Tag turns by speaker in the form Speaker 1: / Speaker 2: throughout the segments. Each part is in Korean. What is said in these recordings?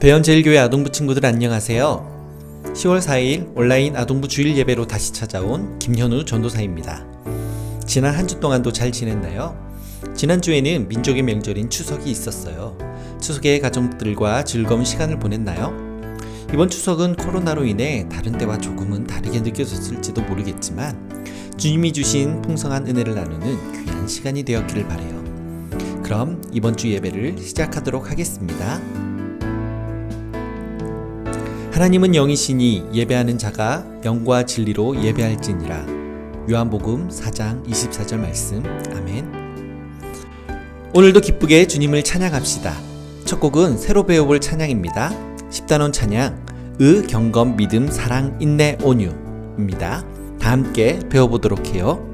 Speaker 1: 배현제일교회 아동부 친구들 안녕하세요. 10월 4일 온라인 아동부 주일 예배로 다시 찾아온 김현우 전도사입니다. 지난 한 주 동안도 잘 지냈나요? 지난주에는 민족의 명절인 추석이 있었어요. 추석에 가족들과 즐거운 시간을 보냈나요? 이번 추석은 코로나로 인해 다른 때와 조금은 다르게 느껴졌을지도 모르겠지만 주님이 주신 풍성한 은혜를 나누는 귀한 시간이 되었기를 바라요. 그럼 이번 주 예배를 시작하도록 하겠습니다. 하나님은 영이시니 예배하는 자가 영과 진리로 예배할지니라. 요한복음 4장 24절 말씀. 아멘. 오늘도 기쁘게 주님을 찬양합시다. 첫 곡은 새로 배워볼 찬양입니다. 10단원 찬양 경건 믿음 사랑 인내 온유입니다. 다 함께 배워보도록 해요.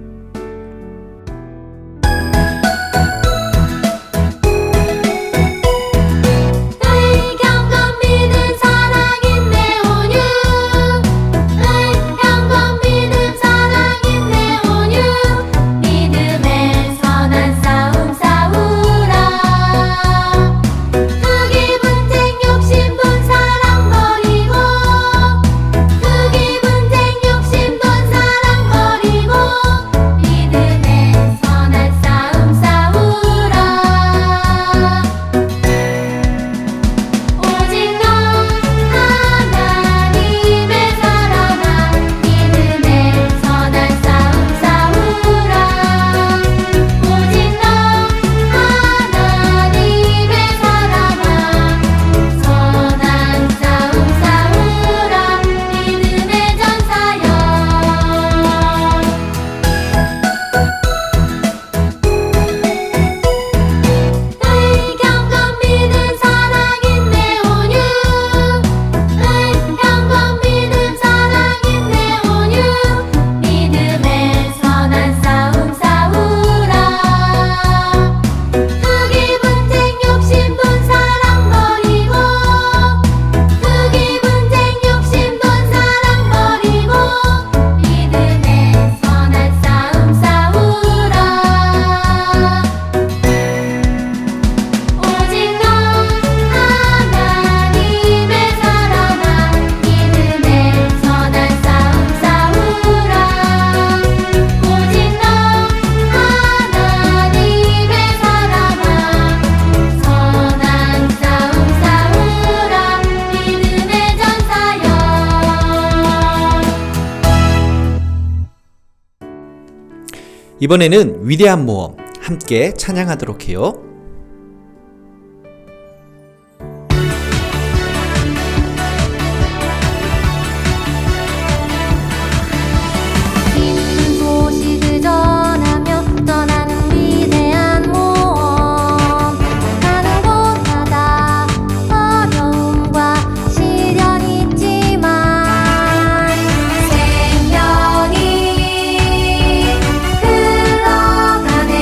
Speaker 1: 이번에는 위대한 모험 함께 찬양하도록 해요.
Speaker 2: 생명이 흘러가네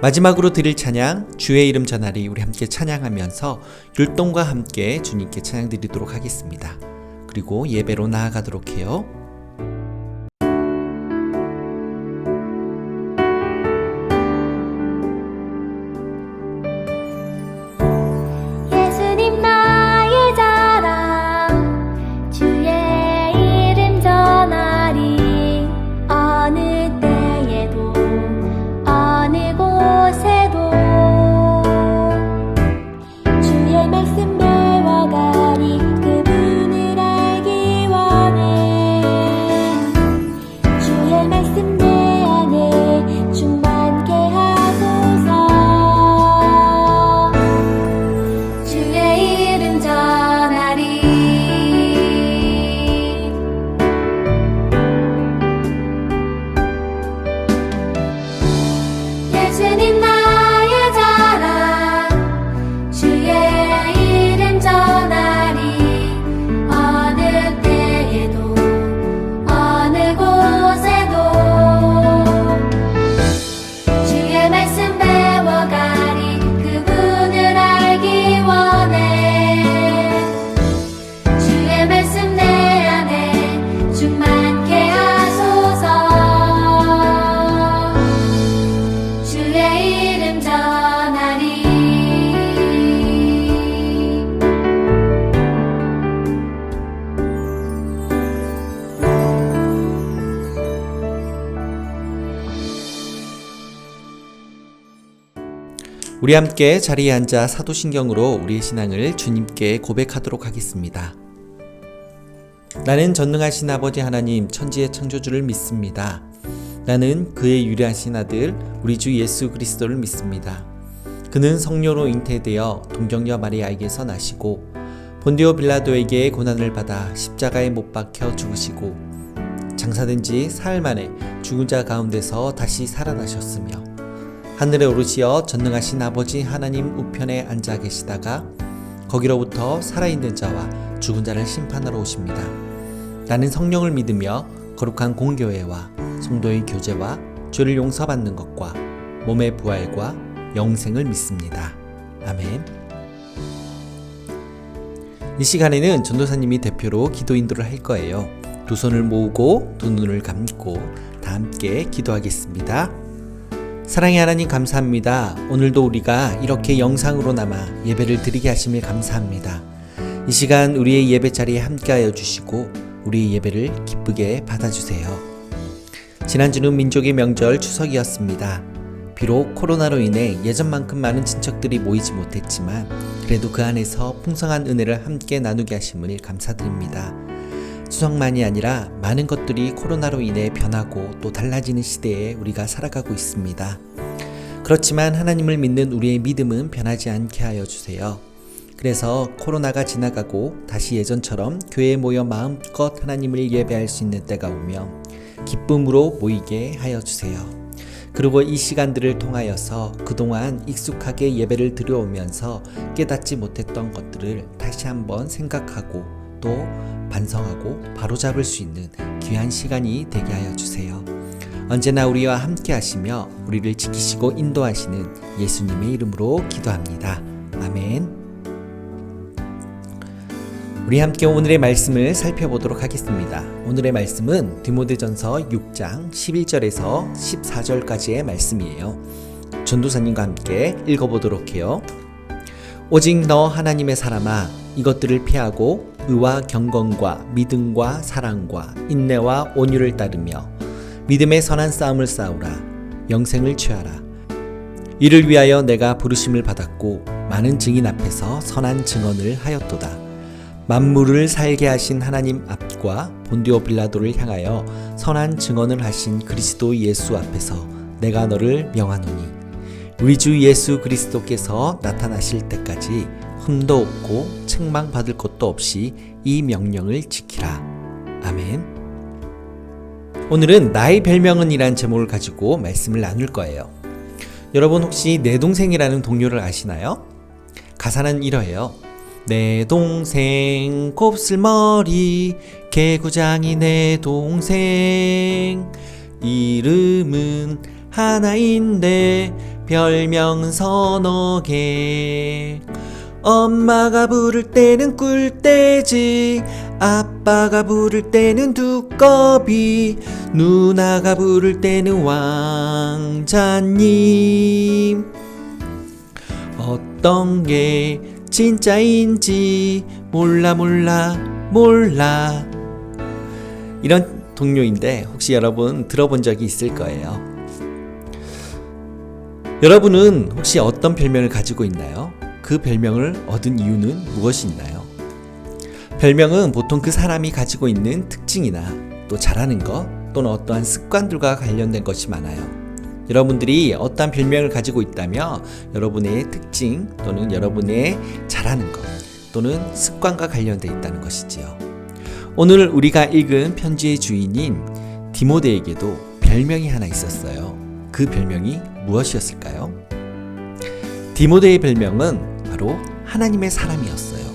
Speaker 1: 마지막으로 드릴 찬양 주의 이름 전하리 우리 함께 찬양하면서 율동과 함께 주님께 찬양 드리도록 하겠습니다. 그리고 예배로 나아가도록 해요.
Speaker 2: 예수님 나의 자랑 주의 이름 전하리 어느 때에도 어느 곳에도 주의 말씀 배워가니 그분을 알기 원해 주의 말씀 내 안에 충만케 하소서 주의 이름 전하리 예수님 나의 자랑 주의 이름 전하리 어느 때에도 어느 곳에도 주의 말씀 배워가니 그분을 알기 원해 주의 말씀 내 안에 충만케 하소서 주의 이름 전하리
Speaker 1: 우리 함께 자리에 앉아 사도신경으로 우리의 신앙을 주님께 고백하도록 하겠습니다. 나는 전능하신 아버지 하나님 천지의 창조주를 믿습니다. 나는 그의 유일하신 아들 우리 주 예수 그리스도를 믿습니다. 그는 성령으로 잉태되어 동정녀 마리아에게서 나시고 본디오 빌라도에게 고난을 받아 십자가에 못 박혀 죽으시고 장사된 지 사흘 만에 죽은 자 가운데서 다시 살아나셨으며 하늘에 오르시어 전능하신 아버지 하나님 우편에 앉아 계시다가 거기로부터 살아있는 자와 죽은 자를 심판하러 오십니다. 나는 성령을 믿으며 거룩한 공교회와 성도의 교제와 죄를 용서받는 것과 몸의 부활과 영생을 믿습니다. 아멘. 이 시간에는 전도사님이 대표로 기도 인도를 할 거예요. 두 손을 모으고 두 눈을 감고 다 함께 기도하겠습니다. 사랑의 하나님 감사합니다. 오늘도 우리가 이렇게 영상으로나마 예배를 드리게 하심을 감사합니다. 이 시간 우리의 예배 자리에 함께하여 주시고 우리의 예배를 기쁘게 받아주세요. 지난주는 민족의 명절 추석이었습니다. 비록 코로나로 인해 예전만큼 많은 친척들이 모이지 못했지만 그래도 그 안에서 풍성한 은혜를 함께 나누게 하심을 감사드립니다. 추석만이 아니라 많은 것들이 코로나로 인해 변하고 또 달라지는 시대에 우리가 살아가고 있습니다. 그렇지만 하나님을 믿는 우리의 믿음은 변하지 않게 하여 주세요. 그래서 코로나가 지나가고 다시 예전처럼 교회에 모여 마음껏 하나님을 예배할 수 있는 때가 오면 기쁨으로 모이게 하여 주세요. 그리고 이 시간들을 통하여서 그동안 익숙하게 예배를 드려오면서 깨닫지 못했던 것들을 다시 한번 생각하고 또 반성하고 바로잡을 수 있는 귀한 시간이 되게 하여 주세요. 언제나 우리와 함께 하시며 우리를 지키시고 인도하시는 예수님의 이름으로 기도합니다. 아멘. 우리 함께 오늘의 말씀을 살펴보도록 하겠습니다. 오늘의 말씀은 디모데전서 6장 11절에서 14절까지의 말씀이에요. 전도사님과 함께 읽어보도록 해요. 오직 너 하나님의 사람아 이것들을 피하고 의와 경건과 믿음과 사랑과 인내와 온유를 따르며 믿음의 선한 싸움을 싸우라. 영생을 취하라. 이를 위하여 내가 부르심을 받았고 많은 증인 앞에서 선한 증언을 하였도다. 만물을 살게 하신 하나님 앞과 본디오 빌라도를 향하여 선한 증언을 하신 그리스도 예수 앞에서 내가 너를 명하노니 우리 주 예수 그리스도께서 나타나실 때까지 흠도 없고 책망받을 것도 없이 이 명령을 지키라. 아멘. 오늘은 나의 별명은 이란 제목을 가지고 말씀을 나눌 거예요. 여러분 혹시 내 동생이라는 동요를 아시나요? 가사는 이러해요. 내 동생 곱슬머리 개구장이 내 동생 이름은 하나인데 별명 서너 개. 엄마가 부를 때는 꿀돼지, 아빠가 부를 때는 두꺼비, 누나가 부를 때는 왕자님. 어떤 게 진짜인지 몰라. 이런 동요인데 혹시 여러분 들어본 적이 있을 거예요. 여러분은 혹시 어떤 별명을 가지고 있나요? 그 별명을 얻은 이유는 무엇이 있나요? 별명은 보통 그 사람이 가지고 있는 특징이나 또 잘하는 것 또는 어떠한 습관들과 관련된 것이 많아요. 여러분들이 어떠한 별명을 가지고 있다면 여러분의 특징 또는 여러분의 잘하는 것 또는 습관과 관련되어 있다는 것이지요. 오늘 우리가 읽은 편지의 주인인 디모데에게도 별명이 하나 있었어요. 그 별명이 무엇이었을까요? 디모데의 별명은 바로 하나님의 사람이었어요.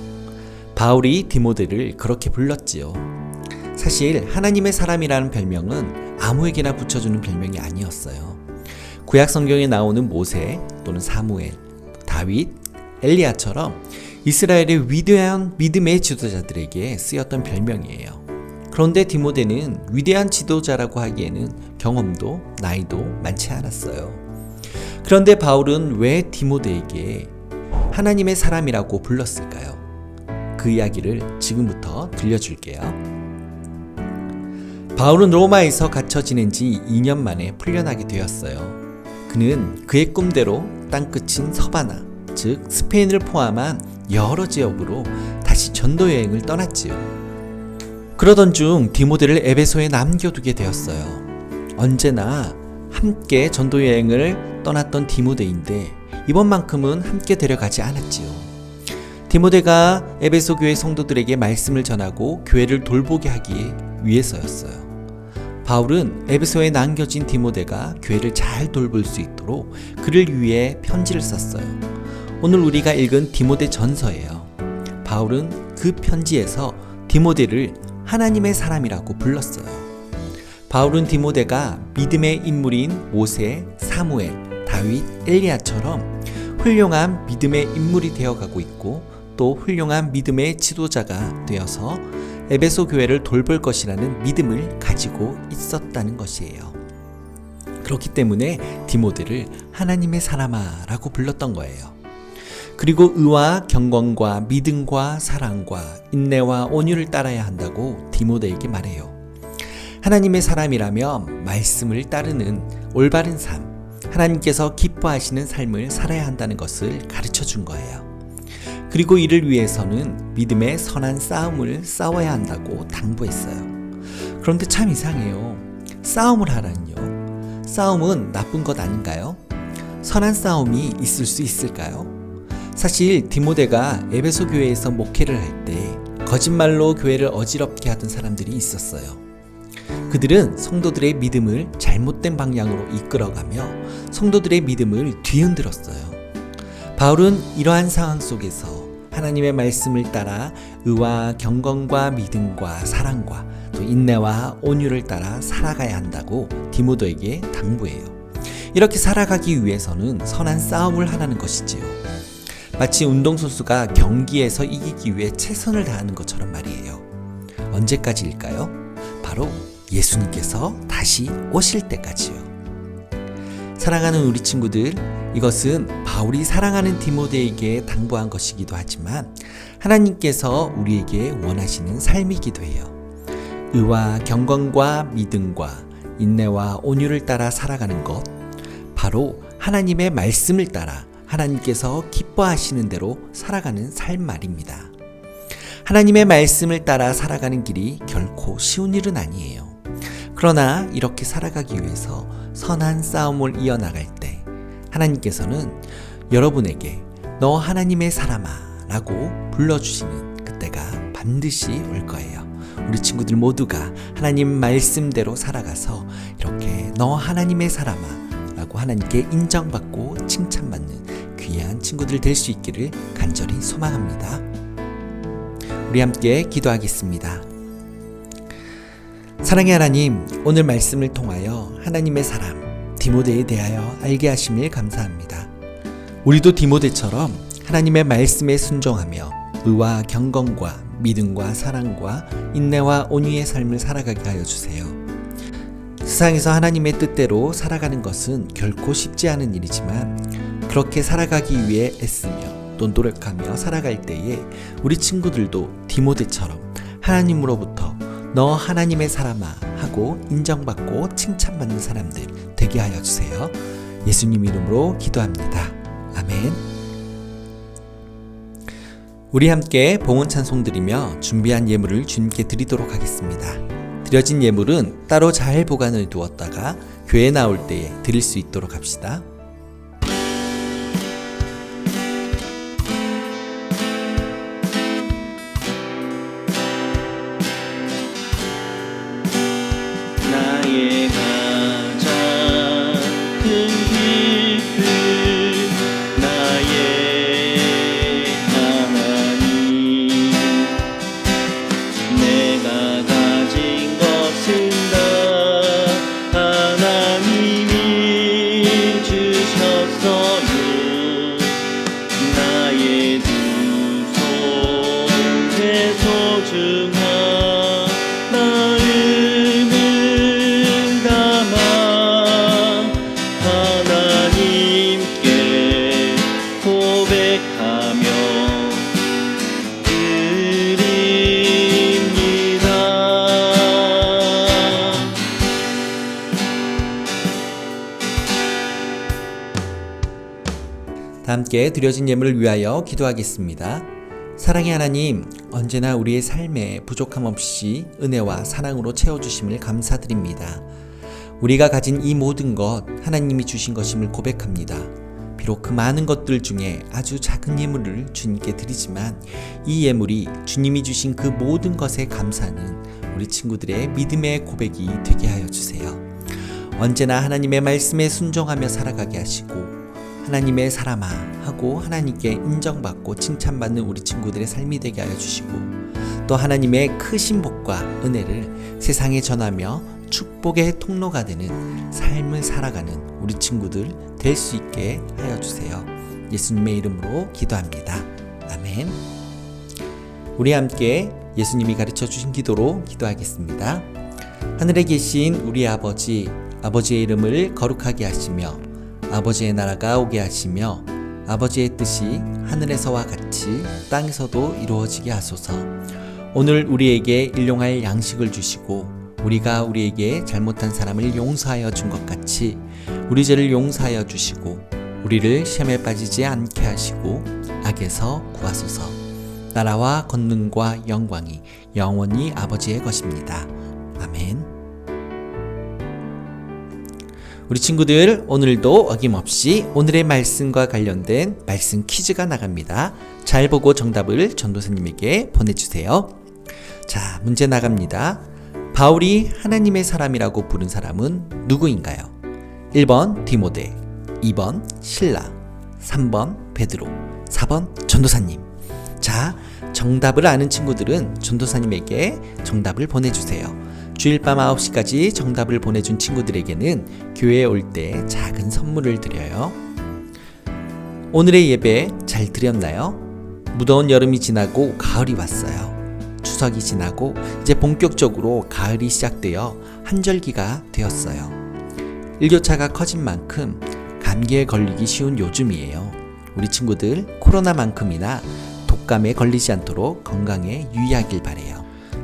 Speaker 1: 바울이 디모데를 그렇게 불렀지요. 사실 하나님의 사람이라는 별명은 아무에게나 붙여주는 별명이 아니었어요. 구약 성경에 나오는 모세 또는 사무엘, 다윗, 엘리야처럼 이스라엘의 위대한 믿음의 지도자들에게 쓰였던 별명이에요. 그런데 디모데는 위대한 지도자라고 하기에는 경험도 나이도 많지 않았어요. 그런데 바울은 왜 디모데에게 하나님의 사람이라고 불렀을까요? 그 이야기를 지금부터 들려줄게요. 바울은 로마에서 갇혀 지낸 지 2년 만에 풀려나게 되었어요. 그는 그의 꿈대로 땅끝인 서바나, 즉 스페인을 포함한 여러 지역으로 다시 전도 여행을 떠났지요. 그러던 중 디모데를 에베소에 남겨두게 되었어요. 언제나 함께 전도 여행을 떠났던 디모데인데 이번만큼은 함께 데려가지 않았지요. 디모데가 에베소 교회 성도들에게 말씀을 전하고 교회를 돌보게 하기 위해서였어요. 바울은 에베소에 남겨진 디모데가 교회를 잘 돌볼 수 있도록 그를 위해 편지를 썼어요. 오늘 우리가 읽은 디모데 전서예요. 바울은 그 편지에서 디모데를 하나님의 사람이라고 불렀어요. 바울은 디모데가 믿음의 인물인 모세, 사무엘, 다윗, 엘리야처럼 훌륭한 믿음의 인물이 되어가고 있고 또 훌륭한 믿음의 지도자가 되어서 에베소 교회를 돌볼 것이라는 믿음을 가지고 있었다는 것이에요. 그렇기 때문에 디모데를 하나님의 사람아라고 불렀던 거예요. 그리고 의와 경건과 믿음과 사랑과 인내와 온유를 따라야 한다고 디모데에게 말해요. 하나님의 사람이라면 말씀을 따르는 올바른 삶, 하나님께서 기뻐하시는 삶을 살아야 한다는 것을 가르쳐 준 거예요. 그리고 이를 위해서는 믿음의 선한 싸움을 싸워야 한다고 당부했어요. 그런데 참 이상해요. 싸움을 하라니요. 싸움은 나쁜 것 아닌가요? 선한 싸움이 있을 수 있을까요? 사실 디모데가 에베소 교회에서 목회를 할 때 거짓말로 교회를 어지럽게 하던 사람들이 있었어요. 그들은 성도들의 믿음을 잘못된 방향으로 이끌어가며 성도들의 믿음을 뒤흔들었어요. 바울은 이러한 상황 속에서 하나님의 말씀을 따라 의와 경건과 믿음과 사랑과 또 인내와 온유를 따라 살아가야 한다고 디모데에게 당부해요. 이렇게 살아가기 위해서는 선한 싸움을 하라는 것이지요. 마치 운동선수가 경기에서 이기기 위해 최선을 다하는 것처럼 말이에요. 언제까지일까요? 바로 예수님께서 다시 오실 때까지요. 사랑하는 우리 친구들, 이것은 바울이 사랑하는 디모데에게 당부한 것이기도 하지만 하나님께서 우리에게 원하시는 삶이기도 해요. 의와 경건과 믿음과 인내와 온유를 따라 살아가는 것, 바로 하나님의 말씀을 따라 하나님께서 기뻐하시는 대로 살아가는 삶 말입니다. 하나님의 말씀을 따라 살아가는 길이 결코 쉬운 일은 아니에요. 그러나 이렇게 살아가기 위해서 선한 싸움을 이어나갈 때 하나님께서는 여러분에게 너 하나님의 사람아 라고 불러주시는 그때가 반드시 올 거예요. 우리 친구들 모두가 하나님 말씀대로 살아가서 이렇게 너 하나님의 사람아 라고 하나님께 인정받고 칭찬받는 귀한 친구들 될 수 있기를 간절히 소망합니다. 우리 함께 기도하겠습니다. 사랑의 하나님, 오늘 말씀을 통하여 하나님의 사람, 디모데에 대하여 알게 하심을 감사합니다. 우리도 디모데처럼 하나님의 말씀에 순종하며 의와 경건과 믿음과 사랑과 인내와 온유의 삶을 살아가게 하여 주세요. 세상에서 하나님의 뜻대로 살아가는 것은 결코 쉽지 않은 일이지만 그렇게 살아가기 위해 애쓰며 또 노력하며 살아갈 때에 우리 친구들도 디모데처럼 하나님으로부터 너 하나님의 사람아 하고 인정받고 칭찬받는 사람들 되게 하여 주세요. 예수님 이름으로 기도합니다. 아멘. 우리 함께 봉헌 찬송 드리며 준비한 예물을 주님께 드리도록 하겠습니다. 드려진 예물은 따로 잘 보관을 두었다가 교회 나올 때에 드릴 수 있도록 합시다.
Speaker 3: 나의 가장 큰 기쁨 나의 하나님 내가 가진 것은 다 하나님이 주셨어요 나의 두 손에 소중한 마음을 담아 하나님께 고백하며 드립니다.
Speaker 1: 다 함께 드려진 예물을 위하여 기도하겠습니다. 사랑의 하나님, 언제나 우리의 삶에 부족함 없이 은혜와 사랑으로 채워주심을 감사드립니다. 우리가 가진 이 모든 것 하나님이 주신 것임을 고백합니다. 비록 그 많은 것들 중에 아주 작은 예물을 주님께 드리지만 이 예물이 주님이 주신 그 모든 것에 감사하는 우리 친구들의 믿음의 고백이 되게 하여 주세요. 언제나 하나님의 말씀에 순종하며 살아가게 하시고 하나님의 사람아 하고 하나님께 인정받고 칭찬받는 우리 친구들의 삶이 되게 하여 주시고 또 하나님의 크신 복과 은혜를 세상에 전하며 축복의 통로가 되는 삶을 살아가는 우리 친구들 될 수 있게 하여 주세요. 예수님의 이름으로 기도합니다. 아멘. 우리 함께 예수님이 가르쳐 주신 기도로 기도하겠습니다. 하늘에 계신 우리 아버지, 아버지의 이름을 거룩하게 하시며 아버지의 나라가 오게 하시며 아버지의 뜻이 하늘에서와 같이 땅에서도 이루어지게 하소서. 오늘 우리에게 일용할 양식을 주시고 우리가 우리에게 잘못한 사람을 용서하여 준 것 같이 우리 죄를 용서하여 주시고 우리를 시험에 빠지지 않게 하시고 악에서 구하소서. 나라와 권능과 영광이 영원히 아버지의 것입니다. 아멘. 우리 친구들, 오늘도 어김없이 오늘의 말씀과 관련된 말씀 퀴즈가 나갑니다. 잘 보고 정답을 전도사님에게 보내주세요. 자, 문제 나갑니다. 바울이 하나님의 사람이라고 부른 사람은 누구인가요? 1번 디모데, 2번 실라, 3번 베드로, 4번 전도사님. 자, 정답을 아는 친구들은 전도사님에게 정답을 보내주세요. 주일 밤 9시까지 정답을 보내준 친구들에게는 교회에 올 때 작은 선물을 드려요. 오늘의 예배 잘 드렸나요? 무더운 여름이 지나고 가을이 왔어요. 추석이 지나고 이제 본격적으로 가을이 시작되어 한절기가 되었어요. 일교차가 커진 만큼 감기에 걸리기 쉬운 요즘이에요. 우리 친구들 코로나만큼이나 독감에 걸리지 않도록 건강에 유의하길 바래요.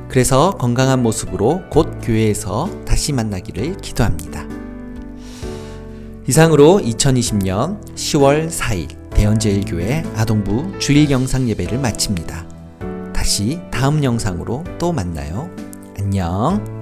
Speaker 1: 그래서 건강한 모습으로 곧 교회에서 다시 만나기를 기도합니다. 이상으로 2020년 10월 4일 대연제일교회 아동부 주일 영상 예배를 마칩니다. 다시 다음 영상으로 또 만나요. 안녕.